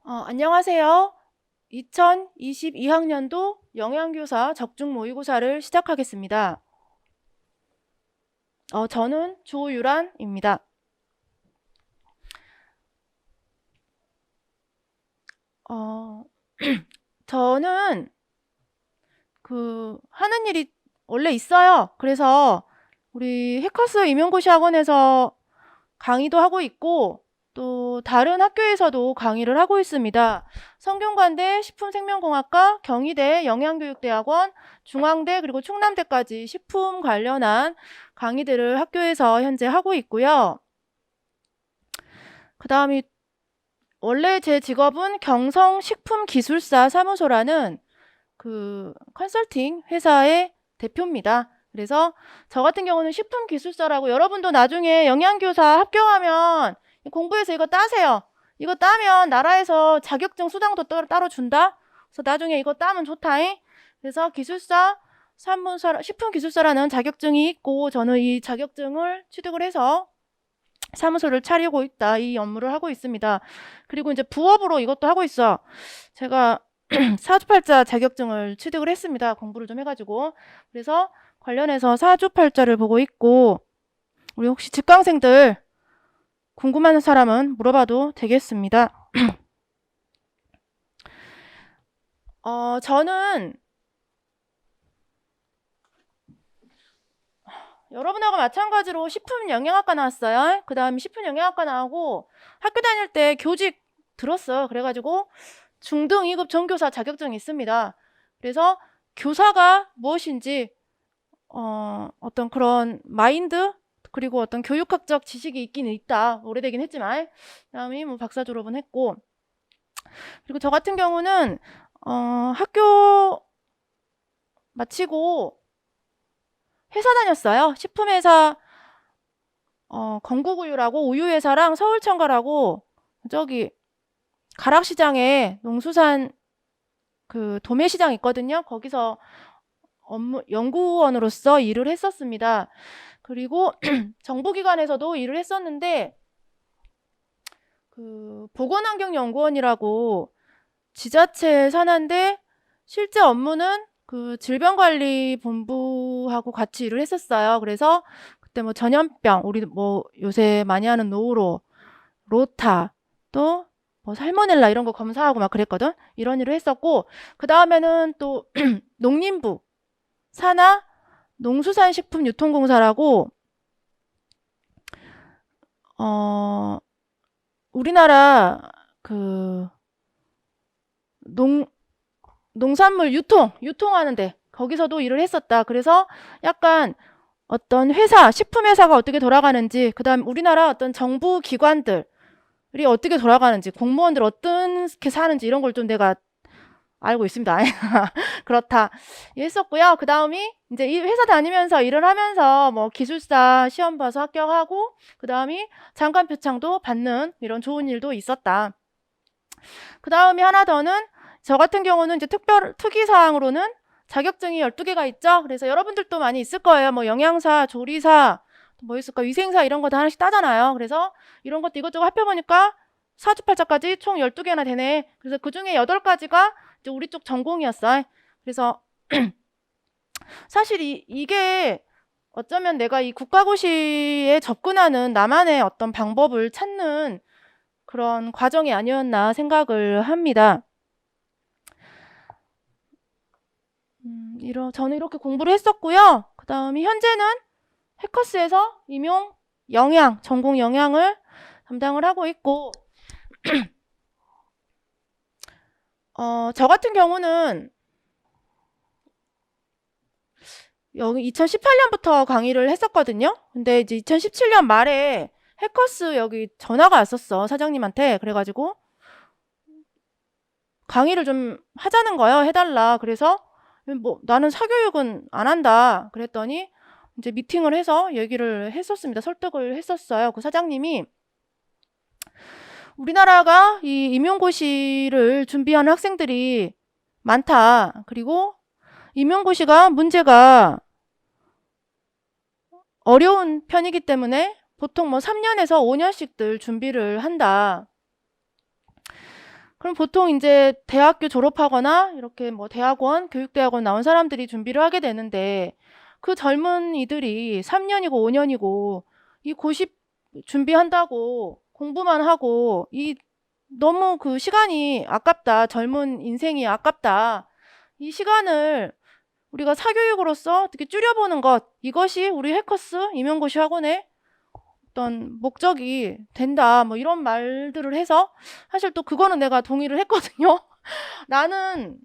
안녕하세요. 2022학년도 영양교사 적중 모의고사를 시작하겠습니다. 저는 조유란입니다. 저는 하는 일이 원래 있어요. 그래서 우리 해커스 임용고시 학원에서 강의도 하고 있고, 또 다른 학교에서도 강의를 하고 있습니다. 성균관대 식품생명공학과, 경희대 영양교육대학원, 중앙대 그리고 충남대까지 식품 관련한 강의들을 학교에서 현재 하고 있고요. 그 다음에 원래 제 직업은 경성식품기술사 사무소라는 컨설팅 회사의 대표입니다. 그래서 저 같은 경우는 식품기술사라고, 여러분도 나중에 영양교사 합격하면 공부해서 이거 따세요. 이거 따면 나라에서 자격증 수당도 따로 준다. 그래서 나중에 이거 따면 좋다잉. 그래서 기술사, 식품기술사라는 자격증이 있고, 저는 이 자격증을 취득을 해서 사무소를 차리고 있다. 이 업무를 하고 있습니다. 그리고 이제 부업으로 이것도 하고 있어. 제가 사주팔자 자격증을 취득을 했습니다. 공부를 좀 해가지고. 그래서 관련해서 사주팔자를 보고 있고, 우리 혹시 직강생들 궁금한 사람은 물어봐도 되겠습니다. 저는 여러분하고 마찬가지로 식품영양학과 나왔어요. 그 다음에 식품영양학과 나오고 학교 다닐 때 교직 들었어요. 그래가지고 중등 2급 전교사 자격증이 있습니다. 그래서 교사가 무엇인지 어떤 그런 마인드, 그리고 어떤 교육학적 지식이 있기는 있다. 오래되긴 했지만. 그다음에 뭐 박사 졸업은 했고. 그리고 저 같은 경우는 학교 마치고 회사 다녔어요. 식품회사, 건국우유라고 우유회사랑 서울청가라고 저기 가락시장에 농수산 도매시장 있거든요. 거기서 연구원으로서 일을 했었습니다. 그리고 정부기관에서도 일을 했었는데, 보건환경연구원이라고 지자체 산하인데 실제 업무는 질병관리본부하고 같이 일을 했었어요. 그래서 그때 뭐 전염병, 우리 뭐 요새 많이 하는 노로, 로타, 또 뭐 살모넬라 이런 거 검사하고 막 그랬거든. 이런 일을 했었고, 그 다음에는 또 농림부 산하 농수산식품유통공사라고 우리나라 농산물 유통하는데 거기서도 일을 했었다. 그래서 약간 어떤 회사, 식품회사가 어떻게 돌아가는지, 그 다음 우리나라 어떤 정부 기관들이 어떻게 돌아가는지, 공무원들 어떻게 사는지 이런 걸 좀 내가 알고 있습니다. 그렇다. 했었고요. 그 다음이 이제 이 회사 다니면서 일을 하면서 뭐 기술사 시험 봐서 합격하고, 그 다음이 장관 표창도 받는 이런 좋은 일도 있었다. 그 다음이 하나 더는, 저 같은 경우는 이제 특이사항으로는 자격증이 12개가 있죠. 그래서 여러분들도 많이 있을 거예요. 뭐 영양사, 조리사, 뭐 있을까, 위생사 이런 거 다 하나씩 따잖아요. 그래서 이런 것도 이것저것 합해보니까 사주팔자까지 총 12개나 되네. 그래서 그 중에 8가지가 이제 우리 쪽 전공이었어요. 그래서 사실 이게 어쩌면 내가 이 국가고시에 접근하는 나만의 어떤 방법을 찾는 그런 과정이 아니었나 생각을 합니다. 저는 이렇게 공부를 했었고요. 그 다음에 현재는 해커스에서 임용 영양, 전공 영양을 담당을 하고 있고, 저 같은 경우는 여기 2018년부터 강의를 했었거든요. 근데 이제 2017년 말에 해커스 여기 전화가 왔었어, 사장님한테. 그래가지고 강의를 좀 하자는 거예요. 해달라. 그래서 뭐 나는 사교육은 안 한다. 그랬더니 이제 미팅을 해서 얘기를 했었습니다. 설득을 했었어요. 그 사장님이 우리나라가 이 임용고시를 준비하는 학생들이 많다. 그리고 임용고시가 문제가 어려운 편이기 때문에 보통 뭐 3년에서 5년씩들 준비를 한다. 그럼 보통 이제 대학교 졸업하거나 이렇게 뭐 대학원, 교육대학원 나온 사람들이 준비를 하게 되는데 그 젊은이들이 3년이고 5년이고 이 고시 준비한다고 공부만 하고 이 너무 그 시간이 아깝다. 젊은 인생이 아깝다. 이 시간을 우리가 사교육으로서 어떻게 줄여보는 것, 이것이 우리 해커스 임용고시 학원의 어떤 목적이 된다. 뭐 이런 말들을 해서 사실 또 그거는 내가 동의를 했거든요. 나는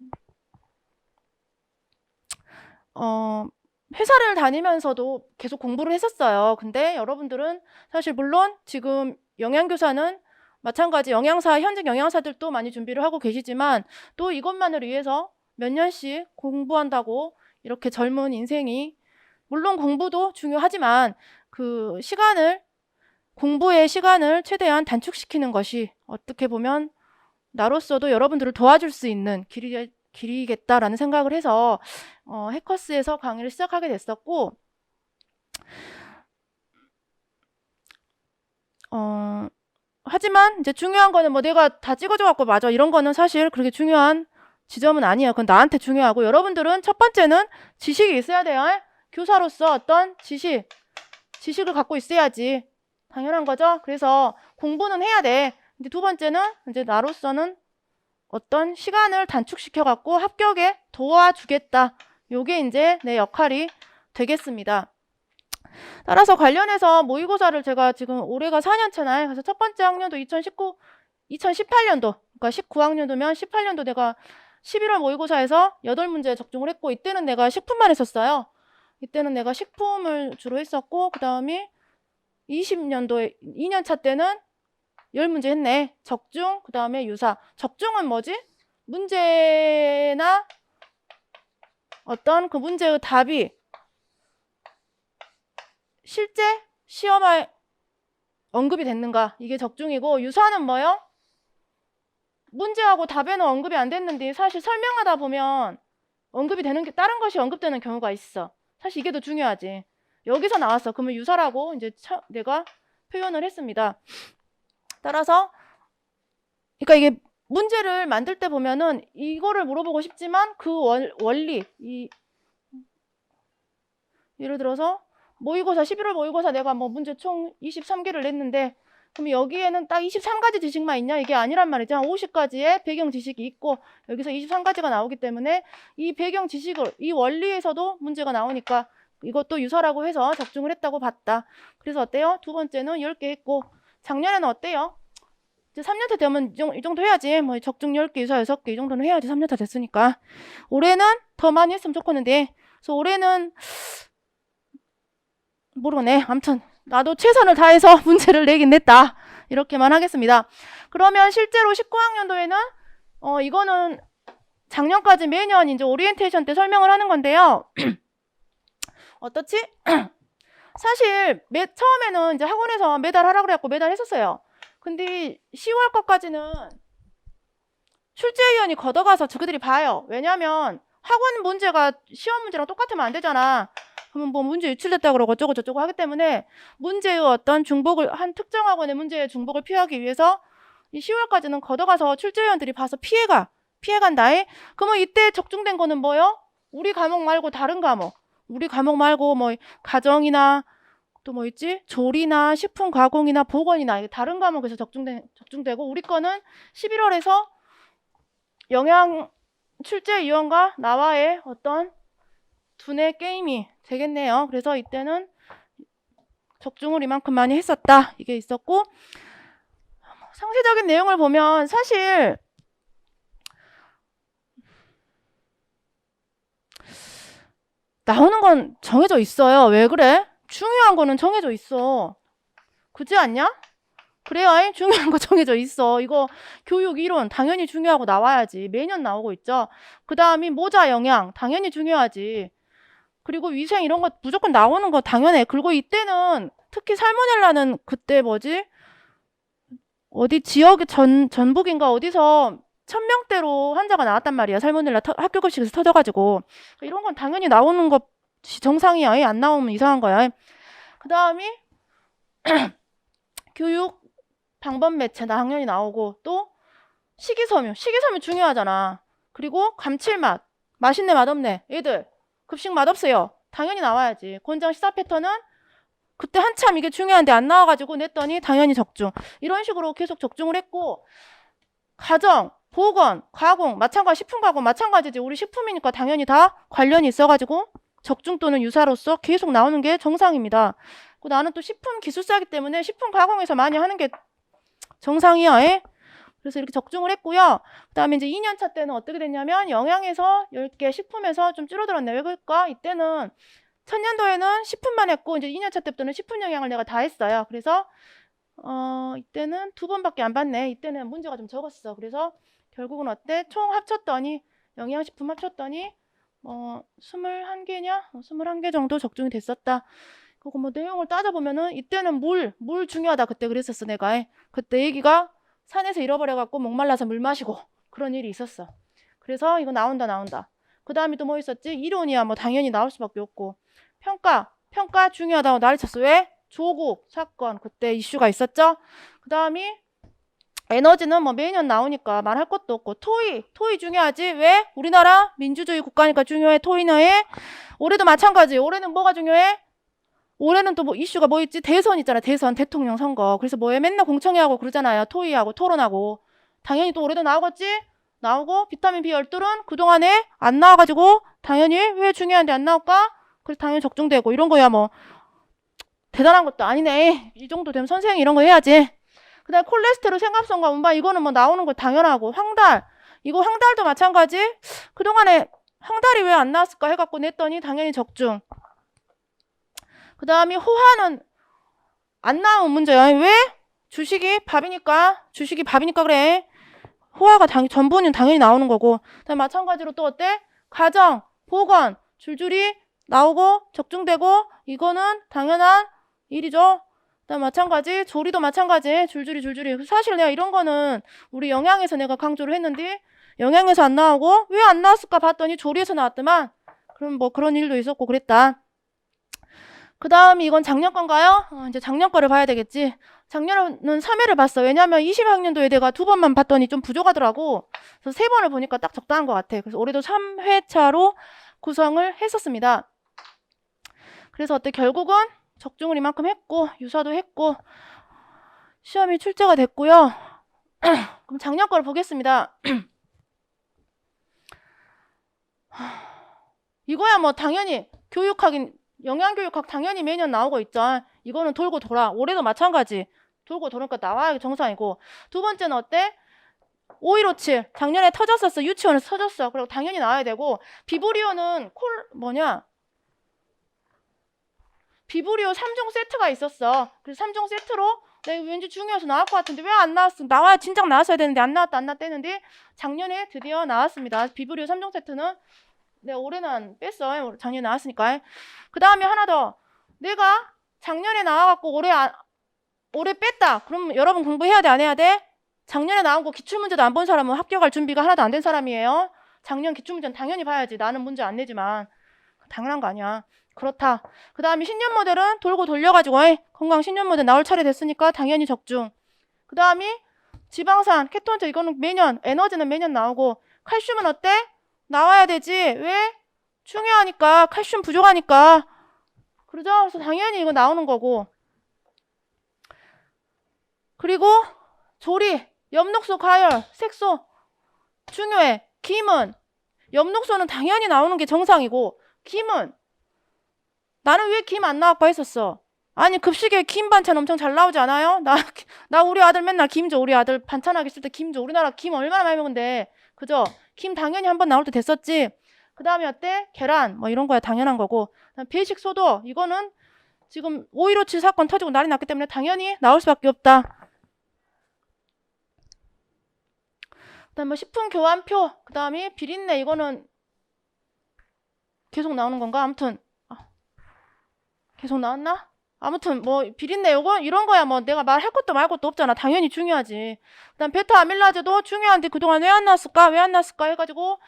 회사를 다니면서도 계속 공부를 했었어요. 근데 여러분들은 사실 물론 지금 영양교사는 마찬가지 현직 영양사들도 많이 준비를 하고 계시지만 또 이것만을 위해서 몇 년씩 공부한다고 이렇게 젊은 인생이 물론 공부도 중요하지만 그 공부의 시간을 최대한 단축시키는 것이 어떻게 보면 나로서도 여러분들을 도와줄 수 있는 길이겠다라는 생각을 해서 해커스에서 강의를 시작하게 됐었고 하지만 이제 중요한 거는 뭐 내가 다 찍어줘 갖고 맞아 이런 거는 사실 그렇게 중요한 지점은 아니에요. 그건 나한테 중요하고 여러분들은 첫 번째는 지식이 있어야 돼요. 교사로서 어떤 지식을 갖고 있어야지 당연한 거죠. 그래서 공부는 해야 돼. 근데 두 번째는 이제 나로서는 어떤 시간을 단축시켜 갖고 합격에 도와주겠다. 요게 이제 내 역할이 되겠습니다. 따라서 관련해서 모의고사를 제가 지금 올해가 4년차나요. 그래서 첫 번째 학년도 2018년도, 그러니까 19학년도면 18년도 내가 11월 모의고사에서 8문제 적중을 했고 이때는 내가 식품만 했었어요. 이때는 내가 식품을 주로 했었고 그 다음에 20년도에 2년차 때는 10문제 했네. 적중, 그 다음에 유사. 적중은 뭐지? 문제나 어떤 그 문제의 답이 실제 시험에 언급이 됐는가? 이게 적중이고 유사는 뭐요? 문제하고 답에는 언급이 안 됐는데 사실 설명하다 보면 언급이 되는 게 다른 것이 언급되는 경우가 있어. 사실 이게 더 중요하지. 여기서 나왔어. 그러면 유사라고 이제 내가 표현을 했습니다. 따라서 그러니까 이게 문제를 만들 때 보면은 이거를 물어보고 싶지만 그 원리 예를 들어서 11월 모의고사 내가 뭐 문제 총 23개를 냈는데 그럼 여기에는 딱 23가지 지식만 있냐? 이게 아니란 말이죠. 한 50가지의 배경 지식이 있고 여기서 23가지가 나오기 때문에 이 배경 지식을 이 원리에서도 문제가 나오니까 이것도 유사라고 해서 적중을 했다고 봤다. 그래서 어때요? 두 번째는 10개 했고 작년에는 어때요? 이제 3년차 되면 이 정도 해야지. 뭐 적중 10개, 유사 6개 이 정도는 해야지 3년차 됐으니까. 올해는 더 많이 했으면 좋겠는데 그래서 올해는 모르겠네. 아무튼 나도 최선을 다해서 문제를 내긴 냈다. 이렇게만 하겠습니다. 그러면 실제로 19학년도에는 이거는 작년까지 매년 이제 오리엔테이션 때 설명을 하는 건데요. 어떻지? 사실 처음에는 이제 학원에서 매달 하라고 그래갖고 매달 했었어요. 근데 10월 거까지는 출제위원이 걷어가서 저그들이 봐요. 왜냐면 학원 문제가 시험 문제랑 똑같으면 안 되잖아. 그러면 뭐 문제 유출됐다 그러고 어쩌고 저쩌고 하기 때문에 문제의 어떤 중복을 한 특정 학원의 문제의 중복을 피하기 위해서 이 10월까지는 걷어가서 출제위원들이 봐서 피해간다에 그러면 이때 적중된 거는 뭐요? 우리 과목 말고 다른 과목. 우리 과목 말고 뭐 가정이나 또 뭐 있지? 조리나 식품 가공이나 보건이나 다른 과목에서 적중되고 우리 거는 11월에서 영양 출제위원과 나와의 어떤 두뇌 게임이 되겠네요. 그래서 이때는 적중을 이만큼 많이 했었다. 이게 있었고 상세적인 내용을 보면 사실 나오는 건 정해져 있어요. 왜 그래? 중요한 거는 정해져 있어. 그렇지 않냐? 그래요. 중요한 거 정해져 있어. 이거 교육 이론 당연히 중요하고 나와야지. 매년 나오고 있죠. 그 다음이 모자 영양 당연히 중요하지. 그리고 위생 이런 거 무조건 나오는 거 당연해. 그리고 이때는 특히 살모넬라는 그때 뭐지? 어디 지역의 전북인가 어디서 1000명대로 환자가 나왔단 말이야. 살모넬라 학교 급식에서 터져가지고. 이런 건 당연히 나오는 것이 정상이야. 안 나오면 이상한 거야. 그 다음이 교육 방법 매체 당연히 나오고 또 식이섬유. 식이섬유 중요하잖아. 그리고 감칠맛. 맛있네, 맛없네. 얘들 급식 맛없어요. 당연히 나와야지. 권장 시사 패턴은 그때 한참 이게 중요한데 안 나와가지고 냈더니 당연히 적중. 이런 식으로 계속 적중을 했고, 가정, 보건, 가공, 마찬가지, 식품 가공 마찬가지지. 우리 식품이니까 당연히 다 관련이 있어가지고 적중 또는 유사로서 계속 나오는 게 정상입니다. 나는 또 식품 기술사이기 때문에 식품 가공에서 많이 하는 게 정상이야. 에? 그래서 이렇게 적중을 했고요. 그 다음에 이제 2년차 때는 어떻게 됐냐면 영양에서 10개, 식품에서 좀 줄어들었네. 왜 그럴까? 이때는 천년도에는 식품만 했고 이제 2년차 때부터는 식품 영양을 내가 다 했어요. 그래서 이때는 2번밖에 안 봤네. 이때는 문제가 좀 적었어. 그래서 결국은 어때? 총 합쳤더니 영양식품 합쳤더니 21개냐? 21개 정도 적중이 됐었다. 그리고 뭐 내용을 따져보면은 이때는 물 중요하다. 그때 그랬었어 내가. 그때 애기가 산에서 잃어버려갖고 목말라서 물 마시고 그런 일이 있었어. 그래서 이거 나온다. 그 다음에 또 뭐 있었지? 이론이야 뭐 당연히 나올 수밖에 없고. 평가 중요하다고 난리쳤어. 왜? 조국 사건 그때 이슈가 있었죠. 그 다음에 에너지는 뭐 매년 나오니까 말할 것도 없고. 토의 중요하지. 왜? 우리나라 민주주의 국가니까 중요해. 토의너에 올해도 마찬가지. 올해는 뭐가 중요해? 올해는 또 뭐 이슈가 뭐 있지? 대선 있잖아. 대선 대통령 선거. 그래서 뭐해? 맨날 공청회하고 그러잖아요. 토의하고 토론하고. 당연히 또 올해도 나오겠지? 나오고 비타민 B12는 그동안에 안 나와가지고 당연히 왜 중요한데 안 나올까? 그래서 당연히 적중되고 이런 거야 뭐 대단한 것도 아니네. 이 정도 되면 선생님이 이런 거 해야지. 그 다음에 콜레스테롤 생합성과 운반 이거는 뭐 나오는 거 당연하고. 이거 황달도 마찬가지. 그동안에 황달이 왜 안 나왔을까 해갖고 냈더니 당연히 적중. 그 다음에 호화는 안 나온 문제야. 왜? 주식이 밥이니까 그래. 호화가 전부는 당연히 나오는 거고. 그다음에 마찬가지로 또 어때? 가정, 보건 줄줄이 나오고 적중되고 이거는 당연한 일이죠. 그다음 마찬가지 조리도 마찬가지 줄줄이. 사실 내가 이런 거는 우리 영양에서 내가 강조를 했는데 영양에서 안 나오고 왜 안 나왔을까 봤더니 조리에서 나왔더만. 그럼 뭐 그런 일도 있었고 그랬다. 그 다음에 이건 작년 건가요? 이제 작년 거를 봐야 되겠지. 작년은 3회를 봤어. 왜냐면 20학년도에 내가 2번만 봤더니 좀 부족하더라고. 그래서 3번을 보니까 딱 적당한 것 같아. 그래서 올해도 3회차로 구성을 했었습니다. 그래서 어때? 결국은 적중을 이만큼 했고 유사도 했고 시험이 출제가 됐고요. 그럼 작년 거를 보겠습니다. 이거야 뭐 당연히 영양교육학 당연히 매년 나오고 있죠. 이거는 돌고 돌아. 올해도 마찬가지. 돌고 도니까 나와야 정상이고. 두 번째는 어때? 5157 작년에 터졌었어. 유치원에서 터졌어. 그리고 당연히 나와야 되고. 비브리오는 비브리오 3종 세트가 있었어. 그래서 3종 세트로 내가 왠지 중요해서 나올 것 같은데 왜 안 나왔어? 나와야 진작 나왔어야 되는데 안 나왔다 했는데 작년에 드디어 나왔습니다. 비브리오 3종 세트는 내가 올해는 안 뺐어. 작년에 나왔으니까. 그 다음에 하나 더. 내가 작년에 나와갖고 올해 뺐다. 그럼 여러분 공부해야 돼? 안 해야 돼? 작년에 나온 거 기출문제도 안 본 사람은 합격할 준비가 하나도 안 된 사람이에요. 작년 기출문제는 당연히 봐야지. 나는 문제 안 내지만. 당연한 거 아니야. 그렇다. 그 다음에 신년 모델은 돌고 돌려가지고 건강 신년 모델 나올 차례 됐으니까 당연히 적중. 그 다음에 지방산, 케톤제 이거는 매년, 에너지는 매년 나오고 칼슘은 어때? 나와야 되지. 왜? 중요하니까. 칼슘 부족하니까. 그러죠? 그래서 당연히 이거 나오는 거고. 그리고 조리, 엽록소, 과열, 색소 중요해. 김은 엽록소는 당연히 나오는 게 정상이고 김은 나는 왜 김 안 나올까 했었어. 아니 급식에 김 반찬 엄청 잘 나오지 않아요? 나 우리 아들 맨날 김 줘. 우리 아들 반찬하기 싫을 때 김 줘. 우리나라 김 얼마나 많이 먹는데. 그죠? 김 당연히 한번 나올 때 됐었지. 그 다음에 어때? 계란 뭐 이런 거야 당연한 거고. 배식 소도 이거는 지금 5157 사건 터지고 난리 났기 때문에 당연히 나올 수밖에 없다. 그 다음에 식품 교환표 그 다음에 비린내 이거는 계속 나오는 건가? 아무튼 계속 나왔나? 아무튼 뭐 비린내 요거 이런 거야 뭐 내가 말할 것도 말 것도 없잖아. 당연히 중요하지. 그다음 베타 아밀라제도 중요한데 그동안 왜 안 나왔을까 해가지고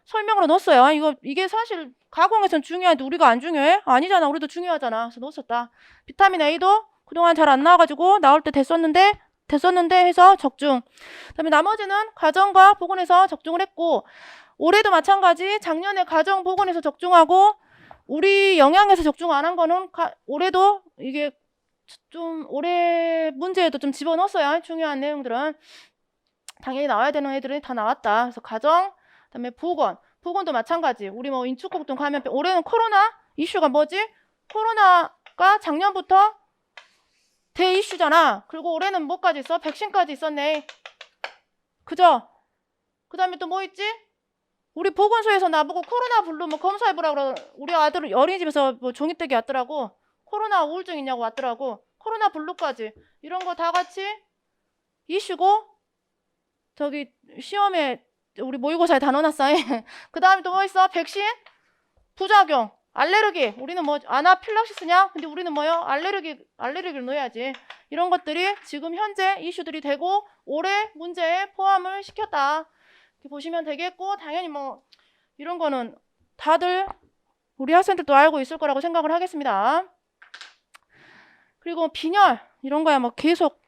설명으로 넣었어요. 이게 사실 가공에선 중요한데 우리가 안 중요해? 아니잖아. 우리도 중요하잖아. 그래서 넣었었다. 비타민 A도 그동안 잘 안 나와가지고 나올 때 됐었는데 됐었는데 해서 적중. 그다음에 나머지는 가정과 보건에서 적중을 했고, 올해도 마찬가지 작년에 가정 보건에서 적중하고 우리 영양에서 적중 안 한 거는 올해도 이게 좀 올해 문제에도 좀 집어넣었어요. 중요한 내용들은 당연히 나와야 되는 애들이 다 나왔다. 그래서 가정, 그다음에 보건도 마찬가지. 우리 뭐 인축곡동 감염병, 올해는 코로나 이슈가 뭐지? 코로나가 작년부터 대 이슈잖아. 그리고 올해는 뭐까지 있어? 백신까지 있었네. 그죠? 그 다음에 또 뭐 있지? 우리 보건소에서 나보고 코로나 블루 뭐 검사해보라고 우리 아들 어린이집에서 뭐 종이떼기 왔더라고. 코로나 우울증 있냐고 왔더라고. 코로나 블루까지 이런 거 다 같이 이슈고, 저기 시험에 우리 모의고사에 다 넣어놨어. 그 다음에 또 뭐 있어? 백신 부작용, 알레르기. 우리는 뭐 아나필락시스냐? 근데 우리는 뭐요? 알레르기를 넣어야지. 이런 것들이 지금 현재 이슈들이 되고 올해 문제에 포함을 시켰다. 이렇게 보시면 되겠고, 당연히 뭐 이런 거는 다들 우리 학생들도 알고 있을 거라고 생각을 하겠습니다. 그리고 빈혈 이런 거야 뭐 계속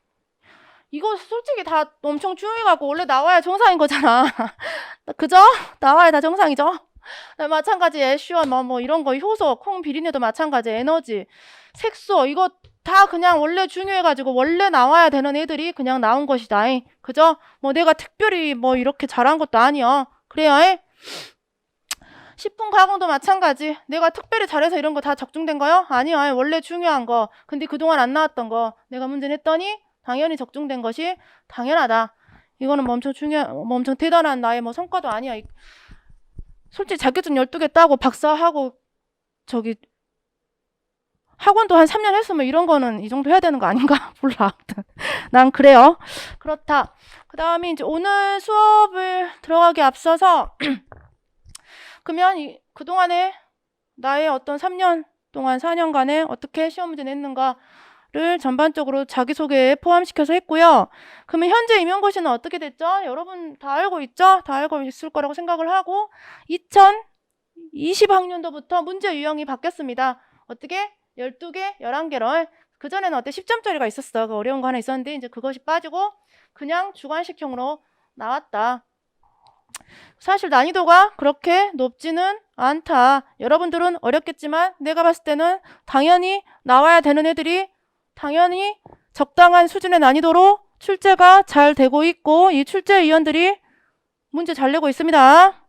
이거 솔직히 다 엄청 중요해갖고 원래 나와야 정상인 거잖아. 그죠? 나와야 다 정상이죠. 마찬가지 애쉬원 뭐 이런 거, 효소, 콩 비린내도 마찬가지, 에너지, 색소 이거 다 그냥 원래 중요해가지고 원래 나와야 되는 애들이 그냥 나온 것이다. 그죠? 뭐 내가 특별히 뭐 이렇게 잘한 것도 아니야. 그래요. 식품 가공도 마찬가지. 내가 특별히 잘해서 이런 거 다 적중된 거요? 아니요. 원래 중요한 거. 근데 그동안 안 나왔던 거 내가 문제 냈더니 당연히 적중된 것이 당연하다. 이거는 뭐 엄청 대단한 나의 뭐 성과도 아니야. 솔직히 자격증 12개 따고 박사하고 저기 학원도 한 3년 했으면 이런 거는 이 정도 해야 되는 거 아닌가? 몰라. 난 그래요. 그렇다. 그 다음에 이제 오늘 수업을 들어가기 앞서서 그러면 그동안에 나의 어떤 3년 동안 4년간에 어떻게 시험 문제 냈는가를 전반적으로 자기소개에 포함시켜서 했고요. 그러면 현재 임용고시는 어떻게 됐죠? 여러분 다 알고 있죠? 다 알고 있을 거라고 생각을 하고 2020학년도부터 문제 유형이 바뀌었습니다. 어떻게? 12개, 11개로. 그전에는 어때? 10점짜리가 있었어. 그 어려운 거 하나 있었는데 이제 그것이 빠지고 그냥 주관식형으로 나왔다. 사실 난이도가 그렇게 높지는 않다. 여러분들은 어렵겠지만 내가 봤을 때는 당연히 나와야 되는 애들이 당연히 적당한 수준의 난이도로 출제가 잘 되고 있고 이 출제위원들이 문제 잘 내고 있습니다.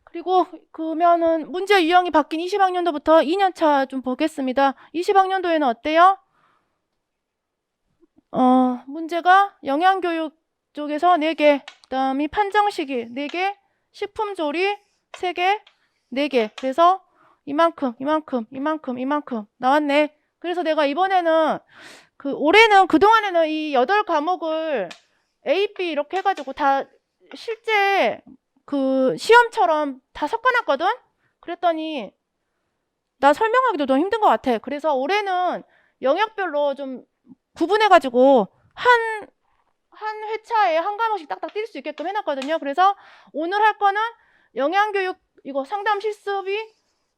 그리고 그러면은 문제 유형이 바뀐 20학년도부터 2년차 좀 보겠습니다. 20학년도에는 어때요? 문제가 영양교육 쪽에서 4개, 그 다음에 판정식이 4개, 식품조리 3개, 4개. 그래서 이만큼 나왔네. 그래서 내가 이번에는 올해는 그동안에는 이 8과목을 A, B 이렇게 해가지고 다 실제 시험처럼 다 섞어놨거든? 그랬더니 나 설명하기도 너무 힘든 것 같아. 그래서 올해는 영역별로 좀 구분해가지고 한 회차에 한 과목씩 딱딱 뛸 수 있게끔 해놨거든요. 그래서 오늘 할 거는 영양교육 이거 상담 실습이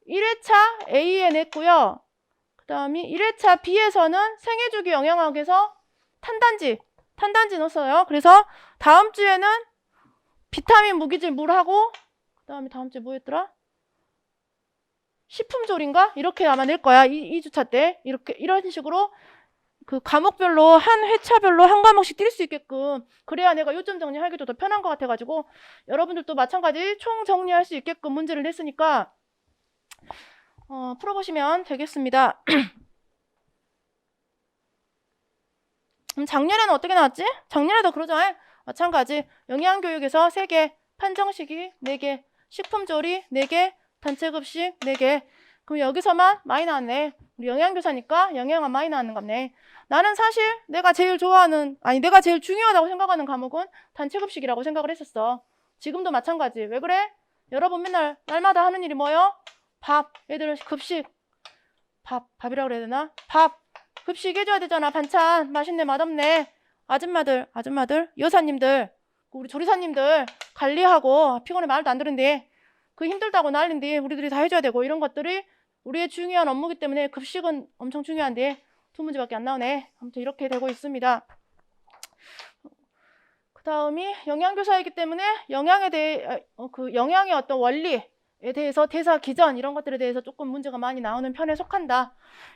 1회차 A에 냈고요. 그 다음에 1회차 B에서는 생애주기 영양학에서 탄단지 넣었어요. 그래서 다음 주에는 비타민 무기질 물하고 그 다음에 다음 주에 뭐였더라? 식품조리인가? 이렇게 아마 낼 거야. 2주차 때 이런 식으로 과목별로 한 회차별로 한 과목씩 뛸 수 있게끔 그래야 내가 요점 정리하기도 더 편한 것 같아가지고 여러분들도 마찬가지 총 정리할 수 있게끔 문제를 냈으니까 풀어보시면 되겠습니다. 작년에는 어떻게 나왔지? 작년에도 그러죠. 마찬가지 영양교육에서 3개, 판정식이 4개, 식품조리 4개, 단체급식 4개. 그럼 여기서만 많이 나왔네. 우리 영양교사니까 영양만 많이 나왔는 겁네. 나는 사실 내가 제일 중요하다고 생각하는 과목은 단체급식이라고 생각을 했었어. 지금도 마찬가지. 왜 그래? 여러분 맨날 날마다 하는 일이 뭐요? 밥. 애들 급식. 밥이라고 그래야 되나? 밥. 급식 해줘야 되잖아. 반찬. 맛있네, 맛없네. 아줌마들, 여사님들, 우리 조리사님들 관리하고 피곤해 말도 안 들은데 힘들다고 난린데 우리들이 다 해줘야 되고 이런 것들이 우리의 중요한 업무기 때문에 급식은 엄청 중요한데 두 문제밖에 안 나오네. 아무튼 이렇게 되고 있습니다. 그 다음이 영양교사이기 때문에 영양에 대해 그 영양의 어떤 원리에 대해서 대사 기전 이런 것들에 대해서 조금 문제가 많이 나오는 편에 속한다.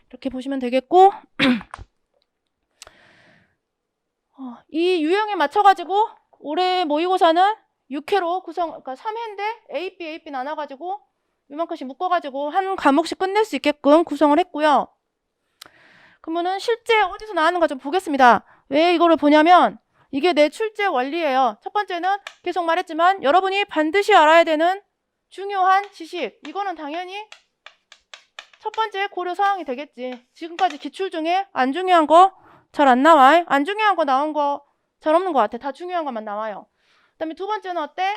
이렇게 보시면 되겠고 이 유형에 맞춰가지고 올해 모의고사는 6회로 그러니까 3회인데 AP 나눠가지고 이만큼씩 묶어가지고 한 과목씩 끝낼 수 있게끔 구성을 했고요. 그러면은 실제 어디서 나왔는가 좀 보겠습니다. 왜 이거를 보냐면 이게 내 출제 원리예요. 첫 번째는 계속 말했지만 여러분이 반드시 알아야 되는 중요한 지식. 이거는 당연히 첫 번째 고려 사항이 되겠지. 지금까지 기출 중에 안 중요한 거 잘 안 나와. 안 중요한 거 나온 거 잘 없는 것 같아. 다 중요한 것만 나와요. 그 다음에 두 번째는 어때?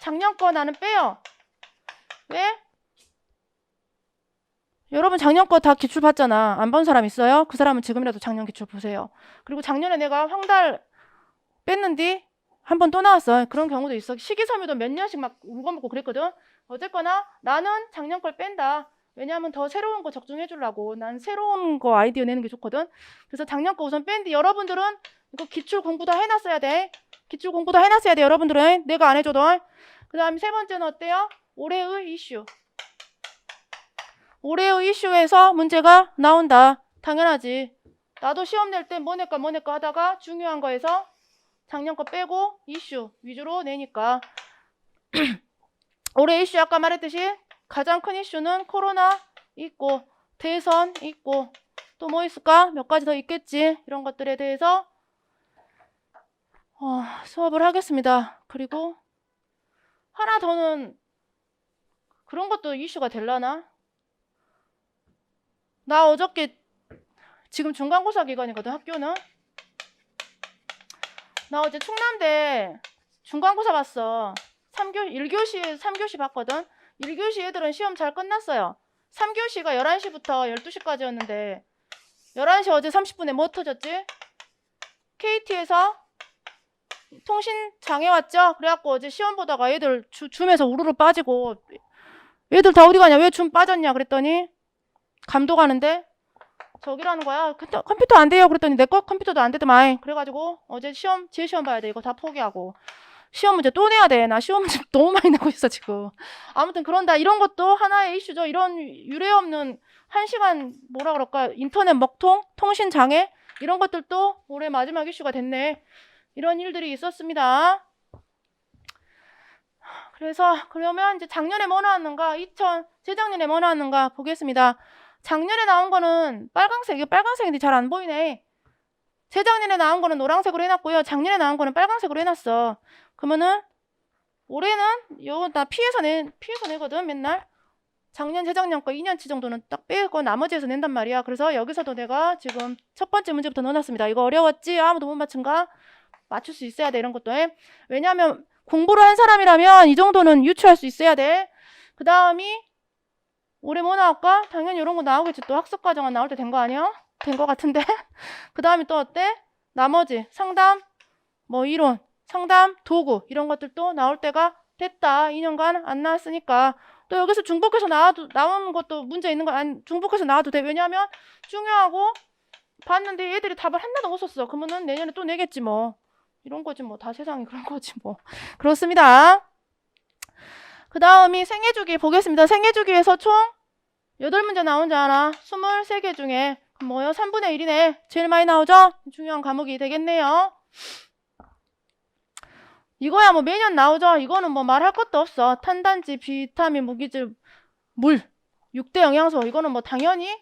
작년 거 나는 빼요. 왜? 여러분 작년 거 다 기출 봤잖아. 안 본 사람 있어요? 그 사람은 지금이라도 작년 기출 보세요. 그리고 작년에 내가 황달 뺐는데 한 번 또 나왔어. 그런 경우도 있어. 식이섬유도 몇 년씩 막 울고먹고 그랬거든. 어쨌거나 나는 작년 걸 뺀다. 왜냐하면 더 새로운 거 적중해 주려고. 난 새로운 거 아이디어 내는 게 좋거든. 그래서 작년 거 우선 뺀데 여러분들은 이거 기출 공부 다 해놨어야 돼. 기출 공부 다 해놨어야 돼. 여러분들은 내가 안 해줘도. 그 다음에 세 번째는 어때요? 올해의 이슈. 올해의 이슈에서 문제가 나온다. 당연하지. 나도 시험 낼 때 뭐 낼까 하다가 중요한 거에서 작년 거 빼고 이슈 위주로 내니까 올해 이슈 아까 말했듯이 가장 큰 이슈는 코로나 있고 대선 있고 또 뭐 있을까? 몇 가지 더 있겠지. 이런 것들에 대해서 수업을 하겠습니다. 그리고 하나 더는 그런 것도 이슈가 될라나? 나 어저께 지금 중간고사 기간이거든. 학교는. 나 어제 충남대 중간고사 봤어. 1교시 3교시 봤거든. 1교시 애들은 시험 잘 끝났어요. 3교시가 11시부터 12시까지였는데 11시 어제 30분에 뭐 터졌지? KT에서 통신 장애 왔죠? 그래갖고 어제 시험 보다가 애들 줌에서 우르르 빠지고 애들 다 어디 가냐? 왜 줌 빠졌냐? 그랬더니 감독하는데 저기라는 거야. 컴퓨터 안 돼요. 그랬더니 내 거 컴퓨터도 안 되더만. 그래가지고 어제 제 시험 봐야 돼. 이거 다 포기하고 시험 문제 또 내야 돼. 나 시험 문제 너무 많이 내고 있어 지금. 아무튼 그런다. 이런 것도 하나의 이슈죠. 이런 유례 없는 1시간 뭐라 그럴까? 인터넷 먹통, 통신 장애 이런 것들도 올해 마지막 이슈가 됐네. 이런 일들이 있었습니다. 그래서 그러면 이제 작년에 뭐 나왔는가? 재작년에 뭐 나왔는가 보겠습니다. 작년에 나온 거는 빨강색, 이거 빨강색인데 잘 안 보이네. 재작년에 나온 거는 노란색으로 해놨고요. 작년에 나온 거는 빨강색으로 해놨어. 그러면은 올해는 이거 나 피해서 내거든 맨날. 작년, 재작년 거 2년치 정도는 딱 빼고 나머지에서 낸단 말이야. 그래서 여기서도 내가 지금 첫 번째 문제부터 넣어놨습니다. 이거 어려웠지? 아무도 못 맞춘가? 맞출 수 있어야 돼 이런 것도. 왜냐하면 공부를 한 사람이라면 이 정도는 유추할 수 있어야 돼. 그 다음이 올해 뭐 나올까? 당연히 이런 거 나오겠지. 또 학습과정은 나올 때 된 거 아니야? 된 거 같은데. 그 다음에 또 어때? 나머지 상담, 뭐 이론, 상담, 도구 이런 것들도 나올 때가 됐다. 2년간 안 나왔으니까. 또 여기서 중복해서 나오는 것도 문제 있는 거 아니? 중복해서 나와도 돼. 왜냐하면 중요하고 봤는데 얘들이 답을 하나도 못 썼어. 그러면은 내년에 또 내겠지 뭐. 이런 거지 뭐. 다 세상이 그런 거지 뭐. 그렇습니다. 그 다음이 생애주기 보겠습니다. 생애주기에서 총 8문제 나온 줄 알아. 23개 중에 뭐요? 3분의 1이네. 제일 많이 나오죠? 중요한 과목이 되겠네요. 이거야 뭐 매년 나오죠. 이거는 뭐 말할 것도 없어. 탄단지, 비타민, 무기질, 물, 6대 영양소 이거는 뭐 당연히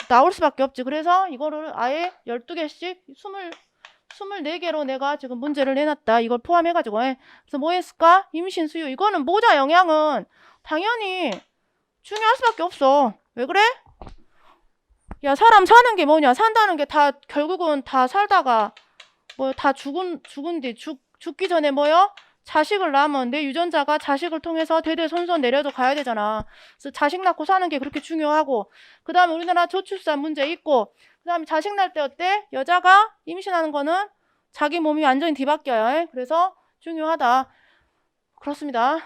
나올 수밖에 없지. 그래서 이거를 아예 12개씩 24개로 내가 지금 문제를 내놨다. 이걸 포함해가지고. 그래서 뭐 했을까? 임신, 수유. 이거는 모자 영양은 당연히 중요할 수밖에 없어. 왜 그래? 야, 사람 사는 게 뭐냐? 산다는 게 다 결국은 다 살다가 뭐 다 죽기 전에 뭐요? 자식을 낳으면 내 유전자가 자식을 통해서 대대손손 내려서 가야 되잖아. 그래서 자식 낳고 사는 게 그렇게 중요하고 그 다음에 우리나라 저출산 문제 있고 그 다음에 자식 낳을 때 어때? 여자가 임신하는 거는 자기 몸이 완전히 뒤바뀌어요. 그래서 중요하다. 그렇습니다.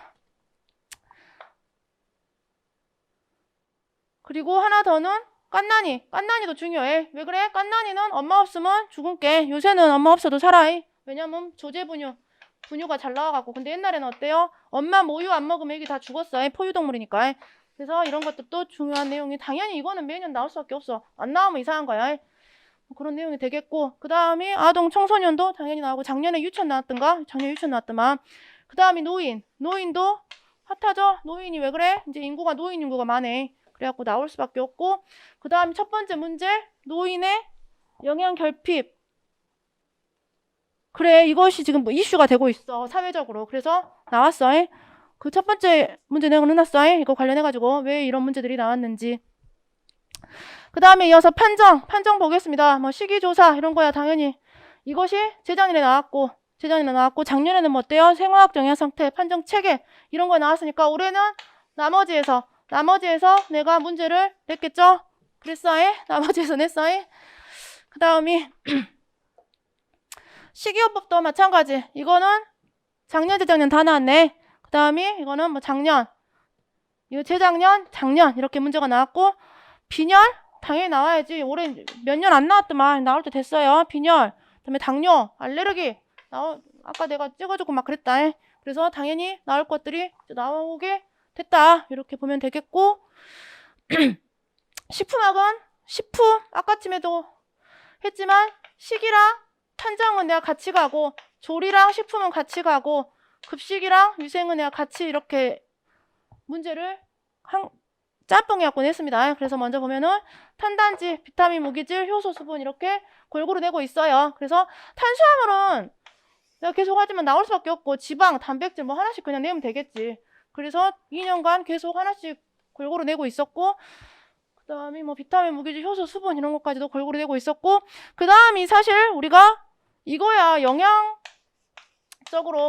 그리고 하나 더는 깐난이도 중요해. 왜 그래? 깐난이는 엄마 없으면 죽은게. 요새는 엄마 없어도 살아. 왜냐면 분유가 잘 나와갖고. 근데 옛날에는 어때요? 엄마 모유 안 먹으면 애기 다 죽었어. 포유동물이니까. 그래서 이런 것들도 중요한 내용이, 당연히 이거는 매년 나올 수밖에 없어. 안 나오면 이상한 거야. 그런 내용이 되겠고, 그 다음이 아동 청소년도 당연히 나오고, 작년에 유치원 나왔던가? 작년 유치원 나왔더만. 그 다음이 노인도 핫하죠? 노인이 왜 그래? 이제 노인 인구가 많네. 그래갖고 나올 수밖에 없고, 그 다음 첫 번째 문제, 노인의 영양 결핍. 그래, 이것이 지금 뭐 이슈가 되고 있어, 사회적으로. 그래서 나왔어. 그 첫 번째 문제 내가 넣어놨어. 이거 관련해가지고 왜 이런 문제들이 나왔는지. 그 다음에 이어서 판정 보겠습니다. 뭐 시기조사 이런 거야 당연히. 이것이 재작년에 나왔고 작년에는 뭐 어때요? 생화학 영양 상태 판정 체계 이런 거 나왔으니까 올해는 나머지에서 내가 문제를 냈겠죠? 그랬어. 나머지에서 냈어. 그 다음이 식이요법도 마찬가지. 이거는 작년 재작년 다 나왔네. 그 다음이 이거는 뭐 작년, 이거 재작년, 작년 이렇게 문제가 나왔고, 빈혈 당연히 나와야지. 올해 몇 년 안 나왔더만 나올 때 됐어요. 빈혈, 그다음에 당뇨, 알레르기 아까 내가 찍어주고 막 그랬다. 그래서 당연히 나올 것들이 나오게 됐다. 이렇게 보면 되겠고, 식품학은 식품 아까쯤에도 했지만 식이랑 판정은 내가 같이 가고, 조리랑 식품은 같이 가고, 급식이랑 위생은 내가 같이 이렇게 문제를 짬뽕이 갖고 냈습니다. 그래서 먼저 보면은 탄단지, 비타민, 무기질, 효소, 수분 이렇게 골고루 내고 있어요. 그래서 탄수화물은 내가 계속 하지만 나올 수밖에 없고, 지방, 단백질 뭐 하나씩 그냥 내면 되겠지. 그래서 2년간 계속 하나씩 골고루 내고 있었고, 그 다음에 뭐 비타민, 무기질, 효소, 수분 이런 것까지도 골고루 내고 있었고, 그 다음이 사실 우리가 이거야 영양적으로